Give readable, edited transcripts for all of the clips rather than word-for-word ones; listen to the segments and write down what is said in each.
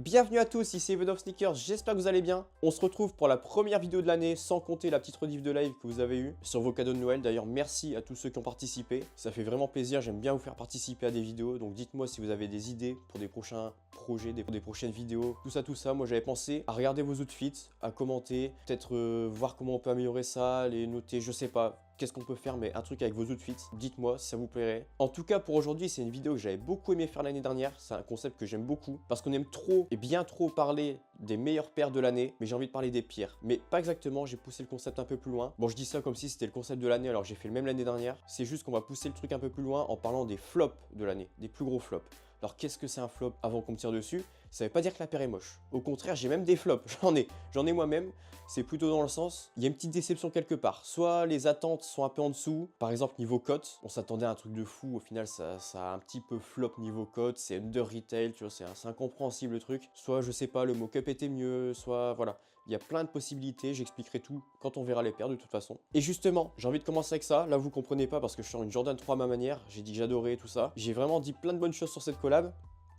Bienvenue à tous, ici Even of Sneakers, j'espère que vous allez bien. On se retrouve pour la première vidéo de l'année, sans compter la petite rediff de live que vous avez eue sur vos cadeaux de Noël. D'ailleurs, merci à tous ceux qui ont participé, ça fait vraiment plaisir, j'aime bien vous faire participer à des vidéos. Donc dites-moi si vous avez des idées pour des prochains projets, des prochaines vidéos, tout ça. Moi j'avais pensé à regarder vos outfits, à commenter, peut-être voir comment on peut améliorer ça, les noter, je sais pas. Qu'est-ce qu'on peut faire, mais un truc avec vos outfits, dites-moi si ça vous plairait. En tout cas, pour aujourd'hui, c'est une vidéo que j'avais beaucoup aimé faire l'année dernière. C'est un concept que j'aime beaucoup, parce qu'on aime trop et bien trop parler des meilleures paires de l'année, mais j'ai envie de parler des pires. Mais pas exactement, j'ai poussé le concept un peu plus loin. Bon, je dis ça comme si c'était le concept de l'année, alors j'ai fait le même l'année dernière. C'est juste qu'on va pousser le truc un peu plus loin en parlant des flops de l'année, des plus gros flops. Alors qu'est-ce que c'est un flop avant qu'on me tire dessus? Ça veut pas dire que la paire est moche. Au contraire, j'ai même des flops, j'en ai moi-même. C'est plutôt dans le sens, il y a une petite déception quelque part. Soit les attentes sont un peu en dessous, par exemple niveau cote, on s'attendait à un truc de fou, au final ça a un petit peu flop niveau cote, c'est under retail, tu vois, c'est incompréhensible le truc. Soit je sais pas, le mock-up était mieux, soit voilà. Il y a plein de possibilités, j'expliquerai tout quand on verra les paires de toute façon. Et justement, j'ai envie de commencer avec ça. Là, vous comprenez pas parce que je suis en une Jordan 3 à ma manière. J'ai dit que j'adorais tout ça. J'ai vraiment dit plein de bonnes choses sur cette collab.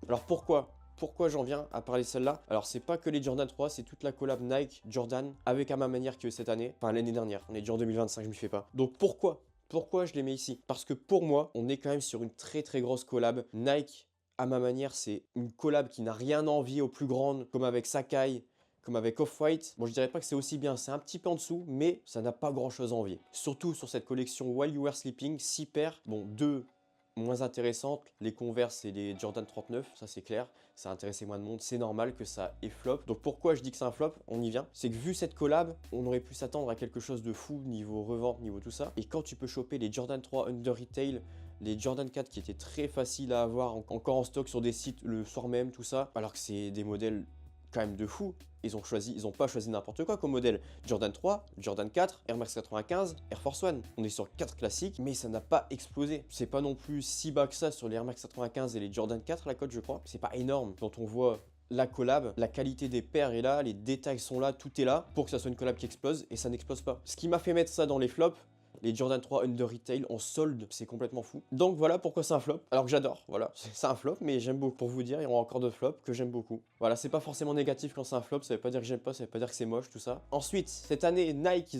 Alors pourquoi j'en viens à parler de celle-là? Alors c'est pas que les Jordan 3, c'est toute la collab Nike, Jordan, avec à ma manière que cette année. Enfin l'année dernière, on est déjà en 2025, je m'y fais pas. Donc pourquoi je les mets ici? Parce que pour moi, on est quand même sur une très grosse collab. Nike, à ma manière, c'est une collab qui n'a rien à envier aux plus grandes, comme avec Sacai, comme avec Off-White. Bon, je dirais pas que c'est aussi bien, c'est un petit peu en dessous, mais ça n'a pas grand chose à envier. Surtout sur cette collection While You Were Sleeping, 6 paires, bon 2 moins intéressantes, les Converse et les Jordan 39, ça c'est clair, ça a intéressé moins de monde, c'est normal que ça ait flop. Donc pourquoi je dis que c'est un flop? On y vient. C'est que vu cette collab, on aurait pu s'attendre à quelque chose de fou niveau revente, niveau tout ça. Et quand tu peux choper les Jordan 3 under retail, les Jordan 4 qui étaient très faciles à avoir, encore en stock sur des sites le soir même, tout ça, alors que c'est des modèles quand même de fou. Ils ont pas choisi n'importe quoi comme modèle. Jordan 3, Jordan 4, Air Max 95, Air Force One. On est sur 4 classiques, mais ça n'a pas explosé. C'est pas non plus si bas que ça sur les Air Max 95 et les Jordan 4, la cote, je crois. C'est pas énorme. Quand on voit la collab, la qualité des paires est là, les détails sont là, tout est là pour que ça soit une collab qui explose, et ça n'explose pas. Ce qui m'a fait mettre ça dans les flops, les Jordan 3 under retail en solde, c'est complètement fou. Donc voilà pourquoi c'est un flop. Alors que j'adore, voilà, c'est un flop, mais j'aime beaucoup. Pour vous dire, il y aura encore d'autres flops que j'aime beaucoup. Voilà, c'est pas forcément négatif quand c'est un flop, ça veut pas dire que j'aime pas, ça veut pas dire que c'est moche, tout ça. Ensuite, cette année, Nike,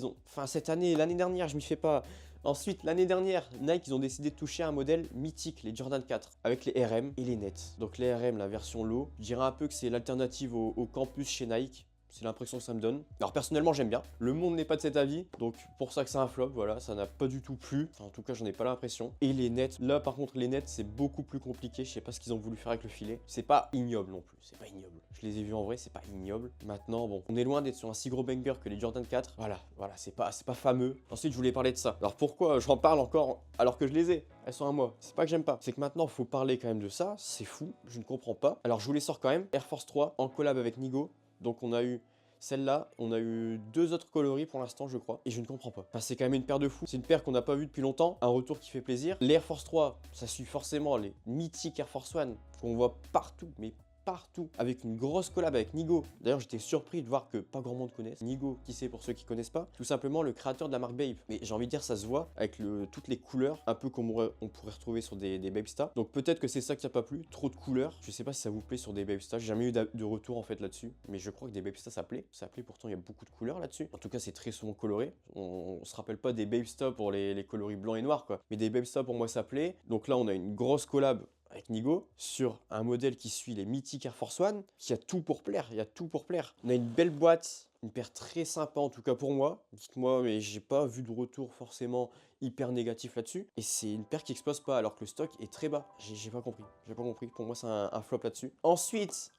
l'année dernière, je m'y fais pas. Ensuite, l'année dernière, Nike, ils ont décidé de toucher un modèle mythique, les Jordan 4, avec les RM et les Nets. Donc les RM, la version low, je dirais un peu que c'est l'alternative au campus chez Nike. C'est l'impression que ça me donne. Alors personnellement j'aime bien. Le monde n'est pas de cet avis. Donc pour ça que c'est un flop, voilà, ça n'a pas du tout plu. Enfin en tout cas j'en ai pas l'impression. Et les nets, là par contre les nets c'est beaucoup plus compliqué. Je sais pas ce qu'ils ont voulu faire avec le filet. C'est pas ignoble non plus. C'est pas ignoble. Je les ai vus en vrai, c'est pas ignoble. Maintenant bon, on est loin d'être sur un si gros banger que les Jordan 4. Voilà, c'est pas fameux. Ensuite je voulais parler de ça. Alors pourquoi j'en parle encore alors que je les ai? Elles sont à moi. C'est pas que j'aime pas. C'est que maintenant faut parler quand même de ça. C'est fou. Je ne comprends pas. Alors je vous les sors quand même. Air Force 3 en collab avec Nigo. Donc on a eu celle-là, on a eu 2 autres coloris pour l'instant, je crois, et je ne comprends pas. Enfin, c'est quand même une paire de fous. C'est une paire qu'on n'a pas vue depuis longtemps, un retour qui fait plaisir. Les Air Force 3, ça suit forcément les mythiques Air Force One qu'on voit partout, mais partout, avec une grosse collab avec Nigo. D'ailleurs, j'étais surpris de voir que pas grand monde connaisse. Nigo, qui c'est pour ceux qui connaissent pas? Tout simplement le créateur de la marque Babe. Mais j'ai envie de dire, ça se voit avec toutes les couleurs, un peu comme on pourrait retrouver sur des Babestar. Donc peut-être que c'est ça qui a pas plu, trop de couleurs. Je sais pas si ça vous plaît sur des Babestar. J'ai jamais eu de retour en fait là-dessus, mais je crois que des Babestar ça plaît. Ça plaît, pourtant il y a beaucoup de couleurs là-dessus. En tout cas, c'est très souvent coloré. On se rappelle pas des Babestar pour les coloris blancs et noirs quoi. Mais des Babestar pour moi ça plaît. Donc là, on a une grosse collab avec Nigo, sur un modèle qui suit les mythiques Air Force One, qui a tout pour plaire, il y a tout pour plaire. On a une belle boîte, une paire très sympa en tout cas pour moi. Dites-moi, mais j'ai pas vu de retour forcément hyper négatif là-dessus. Et c'est une paire qui explose pas alors que le stock est très bas. J'ai pas compris, Pour moi c'est un flop là-dessus. Ensuite,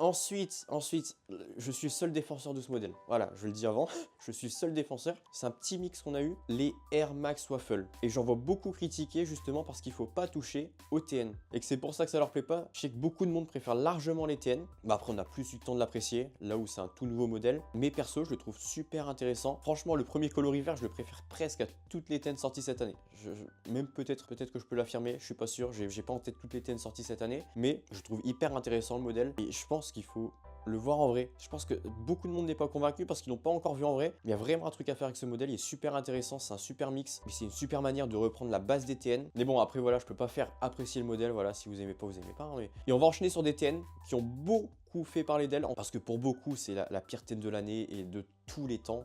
je suis le seul défenseur de ce modèle. Voilà, je le dis avant, je suis le seul défenseur. C'est un petit mix qu'on a eu, les Air Max Waffle. Et j'en vois beaucoup critiquer justement parce qu'il faut pas toucher au TN. Et que c'est pour ça que ça leur plaît pas. Je sais que beaucoup de monde préfère largement les TN. Bah après on a plus eu le temps de l'apprécier, là où c'est un tout nouveau modèle. Mais perso, je le trouve super intéressant. Franchement, le premier coloris vert, je le préfère presque à toutes les TN sorties cette année. Même peut-être que je peux l'affirmer, je suis pas sûr, j'ai pas en tête toutes les TN sorties cette année, mais je trouve hyper intéressant le modèle et je pense qu'il faut le voir en vrai. Je pense que beaucoup de monde n'est pas convaincu parce qu'ils n'ont pas encore vu en vrai. Il y a vraiment un truc à faire avec ce modèle, il est super intéressant, c'est un super mix, mais c'est une super manière de reprendre la base des TN. Mais bon, après voilà, je peux pas faire apprécier le modèle, voilà, si vous aimez pas, vous aimez pas. Hein, mais... Et on va enchaîner sur des TN qui ont beaucoup beaucoup fait parler d'elle, parce que pour beaucoup, c'est la pire tête de l'année et de tous les temps.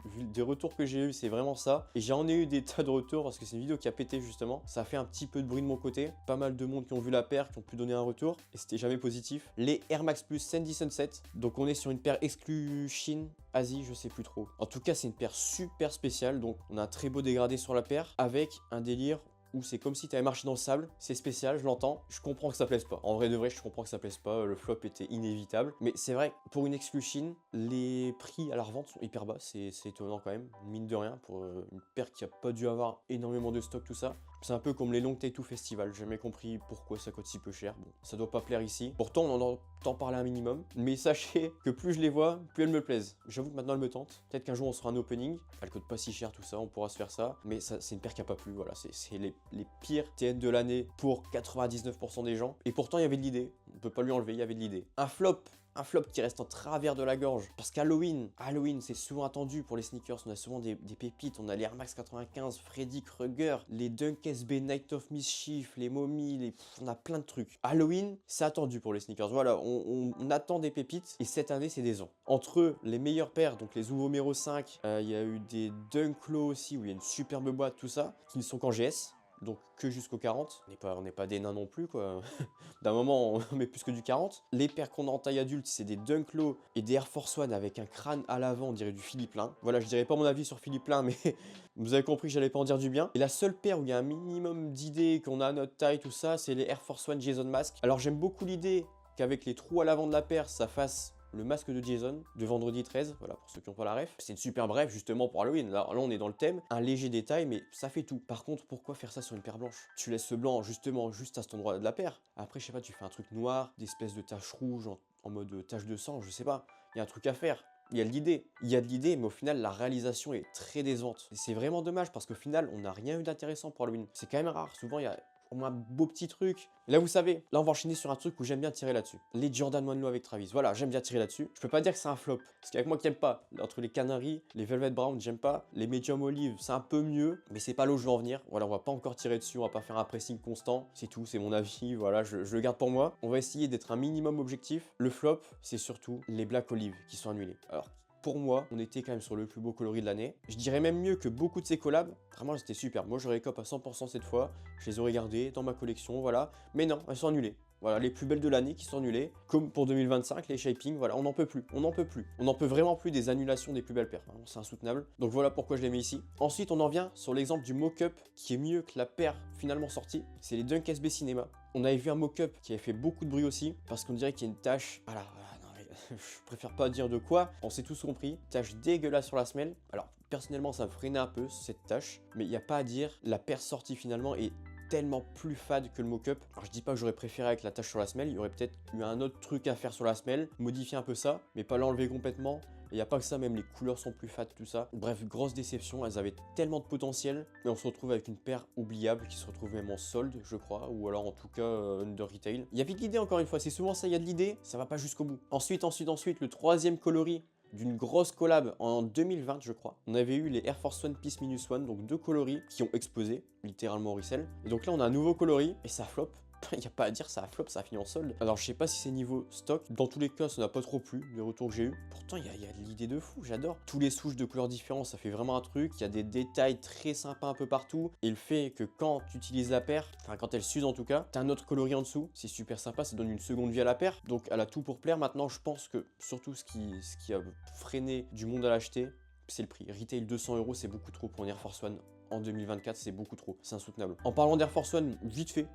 Vu des retours que j'ai eu, c'est vraiment ça. Et j'en ai eu des tas de retours parce que c'est une vidéo qui a pété justement. Ça a fait un petit peu de bruit de mon côté. Pas mal de monde qui ont vu la paire, qui ont pu donner un retour. Et c'était jamais positif. Les Air Max Plus Sandy Sunset. Donc on est sur une paire exclue Chine, Asie, je sais plus trop. En tout cas, c'est une paire super spéciale. Donc on a un très beau dégradé sur la paire avec un délire où c'est comme si tu avais marché dans le sable. C'est spécial, je l'entends. Je comprends que ça plaise pas. En vrai de vrai, je comprends que ça plaise pas. Le flop était inévitable. Mais c'est vrai, pour une exclu Chine, les prix à la revente sont hyper bas. C'est étonnant quand même, mine de rien, pour une paire qui a pas dû avoir énormément de stock, tout ça. C'est un peu comme les Long Tattoo Festival. J'ai jamais compris pourquoi ça coûte si peu cher. Bon, ça doit pas plaire ici. Pourtant, on en entend parler un minimum. Mais sachez que plus je les vois, plus elles me plaisent. J'avoue que maintenant, elles me tentent. Peut-être qu'un jour, on sera un opening. Elle coûte pas si cher, tout ça. On pourra se faire ça. Mais ça, c'est une paire qui a pas plu. Voilà, c'est les pires TN de l'année pour 99% des gens. Et pourtant, il y avait de l'idée. On peut pas lui enlever, il y avait de l'idée. Un flop qui reste en travers de la gorge. Parce qu'Halloween, c'est souvent attendu pour les sneakers. On a souvent des pépites. On a les Air Max 95, Freddy Krueger, les Dunk SB Night of Mischief, les momies, on a plein de trucs. Halloween, c'est attendu pour les sneakers. Voilà, on attend des pépites. Et cette année, c'est décevant. Entre eux, les meilleures paires, donc les Uvo Mero 5, il y a eu des Dunk Low aussi, où il y a une superbe boîte, tout ça, qui ne sont qu'en GS. Donc que jusqu'au 40, on n'est pas des nains non plus quoi. D'un moment on met plus que du 40. Les paires qu'on a en taille adulte, c'est des Dunk Low et des Air Force One avec un crâne à l'avant, on dirait du Philippe Plein. Voilà, je dirais pas mon avis sur Philippe Plein, mais vous avez compris que j'allais pas en dire du bien. Et la seule paire où il y a un minimum d'idées, qu'on a à notre taille, tout ça, c'est les Air Force One Jason Mask. Alors j'aime beaucoup l'idée qu'avec les trous à l'avant de la paire, ça fasse le masque de Jason de vendredi 13, voilà pour ceux qui n'ont pas la ref. C'est une super bref justement pour Halloween, là on est dans le thème, un léger détail mais ça fait tout. Par contre pourquoi faire ça sur une paire blanche? Tu laisses ce blanc justement juste à cet endroit de la paire. Après je sais pas, tu fais un truc noir, des espèces de taches rouges en mode tache de sang, je sais pas, il y a un truc à faire. Il y a de l'idée, mais au final, la réalisation est très décevante. Et c'est vraiment dommage parce qu'au final, on n'a rien eu d'intéressant pour Halloween. C'est quand même rare. Souvent, il y a au moins un beau petit truc. Là, vous savez, là, on va enchaîner sur un truc où j'aime bien tirer là-dessus. Les Jordan 1 Low avec Travis. Voilà, j'aime bien tirer là-dessus. Je peux pas dire que c'est un flop. Parce qu'avec moi qui aime pas. Entre les Canaries, les Velvet Brown, j'aime pas. Les Medium Olive, c'est un peu mieux. Mais c'est pas là où je veux en venir. Voilà, on va pas encore tirer dessus. On va pas faire un pressing constant. C'est tout, c'est mon avis. Voilà, je le garde pour moi. On va essayer d'être un minimum objectif. Le flop, c'est surtout les Black Olive qui sont annulés. Alors, pour moi, on était quand même sur le plus beau coloris de l'année. Je dirais même mieux que beaucoup de ces collabs. Vraiment, c'était super. Moi, je récope à 100% cette fois. Je les aurais gardées dans ma collection, voilà. Mais non, elles sont annulées. Voilà, les plus belles de l'année qui sont annulées. Comme pour 2025, les shaping, voilà, on n'en peut plus. On n'en peut plus. On n'en peut vraiment plus des annulations des plus belles paires. C'est insoutenable. Donc voilà pourquoi je les mets ici. Ensuite, on en vient sur l'exemple du mock-up qui est mieux que la paire finalement sortie. C'est les Dunk SB Cinema. On avait vu un mock-up qui avait fait beaucoup de bruit aussi. Parce qu'on dirait qu'il y a une tache. Voilà, je préfère pas dire de quoi, on s'est tous compris, tache dégueulasse sur la semelle. Alors personnellement ça me freinait un peu cette tache, mais il n'y a pas à dire, la paire sortie finalement est tellement plus fade que le mock-up. Alors je dis pas que j'aurais préféré avec la tache sur la semelle, il y aurait peut-être eu un autre truc à faire sur la semelle, modifier un peu ça, mais pas l'enlever complètement. Il n'y a pas que ça, même les couleurs sont plus fades, tout ça. Bref, grosse déception, elles avaient tellement de potentiel, mais on se retrouve avec une paire oubliable qui se retrouve même en solde, je crois, ou alors en tout cas under retail. Il y avait de l'idée encore une fois, c'est souvent ça, il y a de l'idée, ça va pas jusqu'au bout. Ensuite, le troisième coloris d'une grosse collab en 2020 je crois. On avait eu les Air Force One Peace Minus One, donc deux coloris qui ont explosé, littéralement au resell. Et donc là on a un nouveau coloris et ça flop. Il n'y a pas à dire, ça a flop, ça a fini en solde. Alors je sais pas si c'est niveau stock, dans tous les cas ça n'a pas trop plu, les retours que j'ai eu. Pourtant il y a de l'idée de fou, j'adore. Tous les souches de couleurs différentes, ça fait vraiment un truc, il y a des détails très sympas un peu partout. Et le fait que quand tu utilises la paire, enfin quand elle s'use en tout cas, t'as un autre coloris en dessous, c'est super sympa, ça donne une seconde vie à la paire. Donc elle a tout pour plaire. Maintenant je pense que surtout ce qui a freiné du monde à l'acheter, c'est le prix. Retail 200 €, c'est beaucoup trop pour une Air Force One. En 2024, c'est beaucoup trop, c'est insoutenable. En parlant d'Air Force One, vite fait,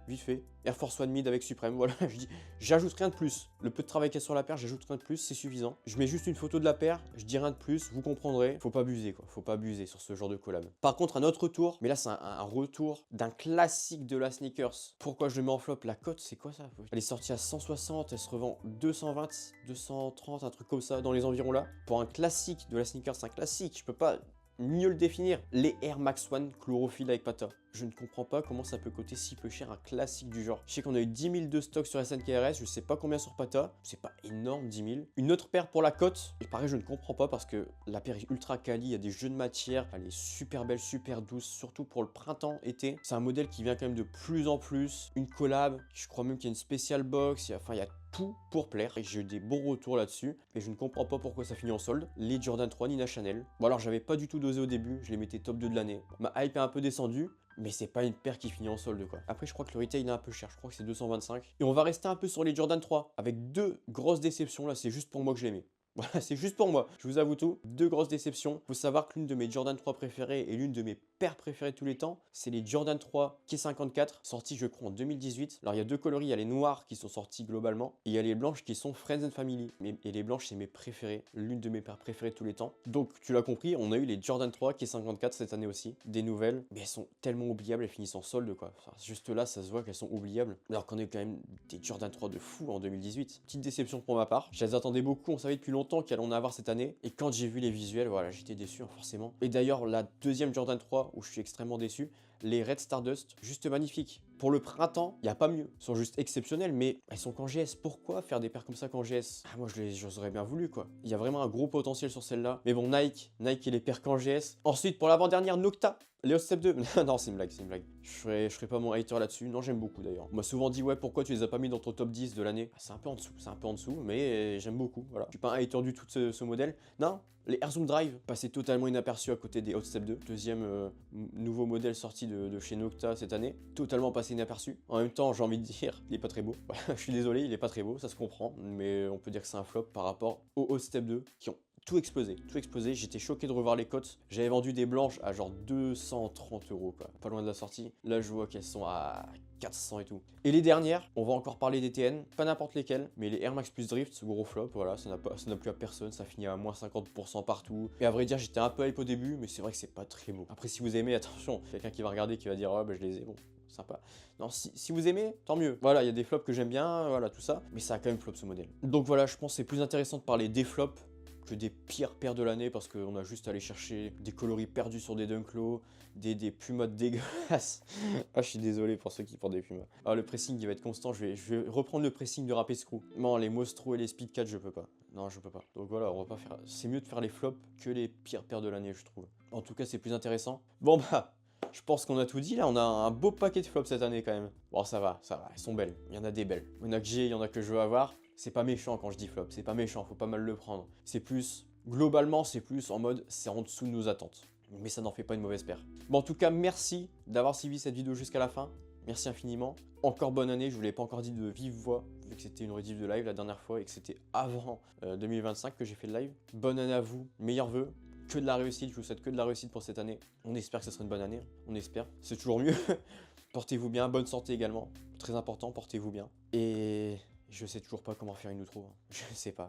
Air Force One Mid avec Supreme, voilà, je dis, j'ajoute rien de plus. Le peu de travail qu'il y a sur la paire, j'ajoute rien de plus, c'est suffisant. Je mets juste une photo de la paire, je dis rien de plus, vous comprendrez. Faut pas abuser quoi, faut pas abuser sur ce genre de collab. Par contre, un autre retour, mais là c'est un retour d'un classique de la sneakers. Pourquoi je le mets en flop? La cote, c'est quoi ça? Elle est sortie à 160, elle se revend 220, 230, un truc comme ça, dans les environs là. Pour un classique de la sneakers, c'est un classique, je peux pas mieux le définir. Les Air Max One chlorophylle avec pata. Je ne comprends pas comment ça peut coûter si peu cher un classique du genre. Je sais qu'on a eu 10 000 de stock sur SNKRS, je sais pas combien sur pata, c'est pas énorme 10 000. Une autre paire pour la cote, et pareil je ne comprends pas parce que la paire est ultra quali, il y a des jeux de matière, elle est super belle, super douce, surtout pour le printemps-été. C'est un modèle qui vient quand même de plus en plus, une collab, je crois même qu'il y a une spéciale box, il y a tout pour plaire et j'ai eu des bons retours là-dessus et je ne comprends pas pourquoi ça finit en solde. Les Jordan 3 Nina Chanel. Bon alors j'avais pas du tout dosé au début, je les mettais top 2 de l'année. Ma hype est un peu descendue, mais c'est pas une paire qui finit en solde quoi. Après je crois que le retail est un peu cher, je crois que c'est 225. Et on va rester un peu sur les Jordan 3 avec deux grosses déceptions là, c'est juste pour moi que je les mets. Voilà, c'est juste pour moi, je vous avoue tout. Deux grosses déceptions. Faut savoir que l'une de mes Jordan 3 préférées et l'une de mes paires préférées de tous les temps, c'est les Jordan 3 K54, sortis je crois en 2018. Alors il y a deux coloris, il y a les noirs qui sont sortis globalement, et il y a les blanches qui sont Friends and Family. Et les blanches c'est mes préférées, l'une de mes paires préférées de tous les temps. Donc tu l'as compris, on a eu les Jordan 3 K54 cette année aussi, des nouvelles, mais elles sont tellement oubliables, elles finissent en solde quoi. Enfin, juste là ça se voit qu'elles sont oubliables, alors qu'on a eu quand même des Jordan 3 de fou en 2018. Petite déception pour ma part, je les attendais beaucoup, on savait depuis longtemps qu'elle en avoir cette année et quand j'ai vu les visuels voilà j'étais déçu hein, forcément. Et d'ailleurs la deuxième Jordan 3 où je suis extrêmement déçu, les Red Stardust, juste magnifiques. Pour le printemps, il n'y a pas mieux. Elles sont juste exceptionnelles, mais elles sont qu'en GS. Pourquoi faire des paires comme ça qu'en GS? Moi, j'aurais bien voulu, quoi. Il y a vraiment un gros potentiel sur celle-là. Mais bon, Nike et les paires qu'en GS. Ensuite, pour l'avant-dernière, Nocta. Les Hot Step 2. Non, c'est une blague, c'est une blague. Je ferai pas mon hater là-dessus. Non, j'aime beaucoup, d'ailleurs. On m'a souvent dit, ouais, pourquoi tu les as pas mis dans ton top 10 de l'année? C'est un peu en dessous, mais j'aime beaucoup, voilà. Je suis pas un hater du tout de ce modèle. Non, les Air Zoom Drive passaient totalement inaperçus à côté des Hot Step 2. Deuxième nouveau modèle sorti de chez Nocta cette année. Totalement passé inaperçu. En même temps, j'ai envie de dire, il est pas très beau. Je suis désolé, il est pas très beau, ça se comprend. Mais on peut dire que c'est un flop par rapport aux Hot Step 2 qui ont tout explosé, j'étais choqué de revoir les cotes. J'avais vendu des blanches à genre 230 € quoi, pas loin de la sortie. Là je vois qu'elles sont à 400 et tout. Et les dernières, on va encore parler des TN, pas n'importe lesquelles, mais les Air Max Plus Drift, gros flop, voilà, ça n'a plus à personne, ça finit à moins 50% partout. Et à vrai dire, j'étais un peu hype au début, mais c'est vrai que c'est pas très beau. Après si vous aimez, attention, quelqu'un qui va regarder, qui va dire, oh bah je les ai, bon, sympa. Non, si vous aimez, tant mieux. Voilà, il y a des flops que j'aime bien, voilà, tout ça, mais ça a quand même flop ce modèle. Donc voilà, je pense que c'est plus intéressant de parler des flops que des pires paires de l'année parce qu'on a juste allé chercher des coloris perdus sur des Dunk Low, des Pumas dégueulasses. Ah, je suis désolé pour ceux qui portent des Pumas. Ah, le pressing il va être constant, je vais reprendre le pressing de Rapid Screw. Non, les Mostro et les Speed 4, je peux pas. Non, je peux pas. Donc voilà, on va pas faire. C'est mieux de faire les flops que les pires paires de l'année, je trouve. En tout cas, c'est plus intéressant. Bon bah. Je pense qu'on a tout dit là, on a un beau paquet de flops cette année quand même. Bon ça va, elles sont belles, il y en a des belles. Il y en a que j'ai, il y en a que je veux avoir. C'est pas méchant quand je dis flop, c'est pas méchant, faut pas mal le prendre. C'est plus, globalement c'est plus en mode, c'est en dessous de nos attentes. Mais ça n'en fait pas une mauvaise paire. Bon en tout cas, merci d'avoir suivi cette vidéo jusqu'à la fin. Merci infiniment. Encore bonne année, je vous l'ai pas encore dit de vive voix, vu que c'était une rediff de live la dernière fois et que c'était avant 2025 que j'ai fait le live. Bonne année à vous, meilleurs vœux. Que de la réussite, je vous souhaite que de la réussite pour cette année. On espère que ce sera une bonne année, on espère. C'est toujours mieux. Portez-vous bien, bonne santé également. Très important, portez-vous bien. Et je sais toujours pas comment faire une outro. Je sais pas.